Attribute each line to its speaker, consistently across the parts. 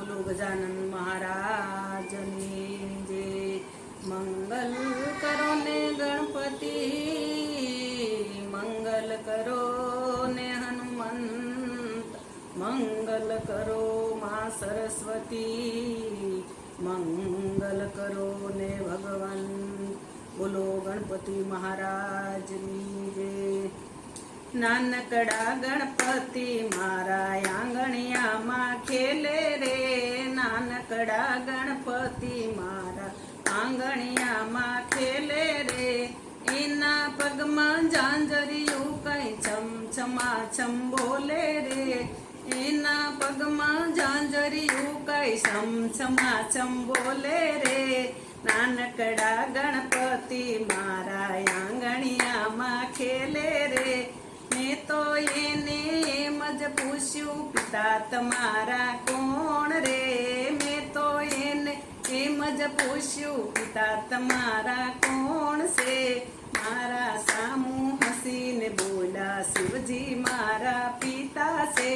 Speaker 1: બોલો ગજાનન મહારાજની જય। મંગલ કરો ને ગણપતિ, મંગલ કરો ને હનુમંત, મંગલ કરો માં સરસ્વતી, મંગલ કરો ને ભગવાન। બોલો ગણપતિ મહારાજની જય। નાનકડા ગણપતિ મારા આંગણિયામાં ખેલે રે, નાનકડા ગણપતિ મારા આંગણિયામાં ખેલે રે। એના પગમાં ઝાંઝરિયું કઈ છમછમાછમ બોલે રે, એના પગમાં ઝાંઝરિયું કઈ છમછમાછમ બોલે રે। નાનકડા ગણપતિ મારા આંગણિયામાં ખેલે રે। મેં તો એને એમ જ પૂછ્યું, પિતા તમારા કોણ રે? મેં તો એને એમ જ પૂછ્યું, પિતા તમારા કોણ છે? મારા સામું હસીને બોલ્યા, શિવજી મારા પિતા છે।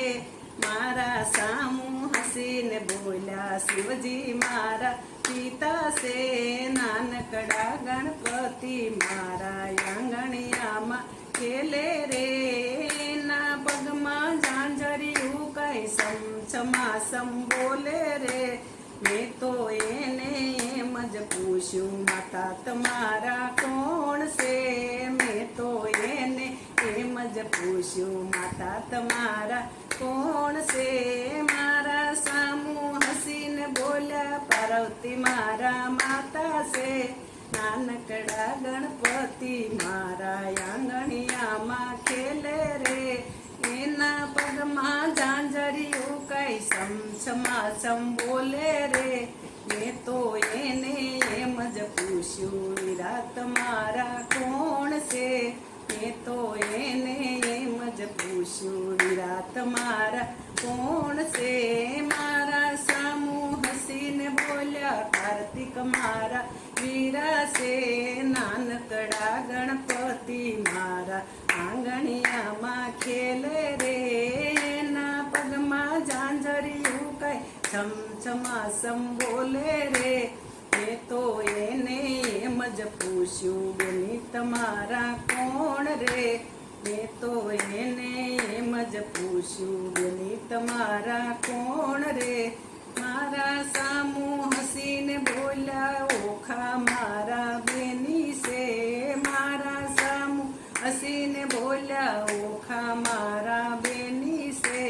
Speaker 1: મારા સામું હસીને બોલ્યા, શિવજી મારા પિતા છે। નાનકડા ગણપતિ મારા આંગણિયામાં ખેલે રે, એના પગમાં ઝાંઝરિયું કઈ છમછમાછમ બોલે રે। મેં તો એને એમ જ પૂછ્યું, માતા તમારા કોણ છે? મેં તો એને એમ જ પૂછ્યું, માતા તમારા કોણ છે? મારા સામું હસીને બોલ્યા, પાર્વતી મારા માતા છે। નાનકડા ગણપતિ મારા આંગણિયામાં ખેલે રે, એના પગમાં ઝાંઝરિયું કઈ છમછમાછમ બોલે રે। મેં તો એને એમ જ પૂછ્યું, વીરા તમારા કોણ છે? મેં તો એને એમ જ પૂછ્યું, વીરા તમારા કોણ છે? મારા સામું હસીને બોલ્યા, કાર્તિક મારા વીરા છે। નાનકડા ગણપતિ મારા આંગણિયામાં ખેલે રે, એના પગમાં ઝાંઝરિયું કઈ છમછમાછમ બોલે રે। મેં તો એને એમ જ પૂછ્યું, બેની તમારા કોણ રે? મેં તો એને એમ જ પૂછ્યું, બેની તમારા કોણ રે? મારા સામું હસીને બોલ્યા, ઓખા મારા બેની છે। મારા સામું હસીને બોલ્યા, ઓખા મારા બેની છે।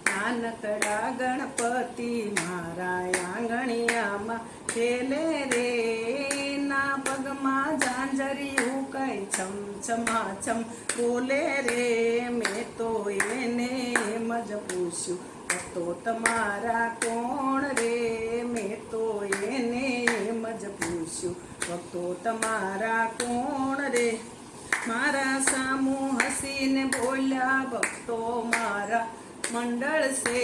Speaker 1: નાનકડા ગણપતિ મારા આંગણિયામાં ખેલે રે, એના પગમાં ઝાંઝરિયું કઈ છમછમાછમ બોલે રે। મેં તો એને એમ જ પૂછ્યું, ભક્તો તમારા કોણ રે? મેં તો એને એમ જ પૂછ્યું, ભક્તો તમારા કોણ રે? મારા સામું હસીને બોલ્યા, ભક્તો મારા મંડળ છે।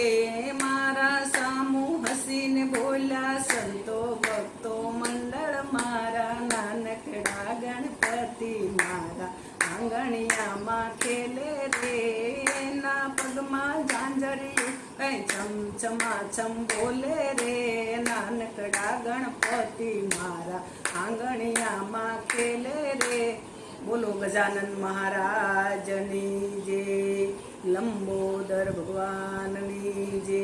Speaker 1: મારા સામું હસીને બોલ્યા, સંતો ભક્તો મંડળ મારા। નાનકડા ગણપતિ મારા આંગણિયામાં ખેલે રે, એના પગમાં ઝાંઝરિયું કઈ છમછમાછમ બોલે રે। નાનકડા ગણપતિ મારા આંગણિયામાં ખેલે રે। બોલો ગજાનન મહારાજની જય, લંબોદર ભગવાનની જય।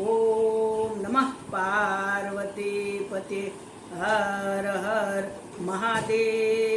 Speaker 1: ઓમ નમઃ પાર્વતી પતે, હર હર મહાદેવ।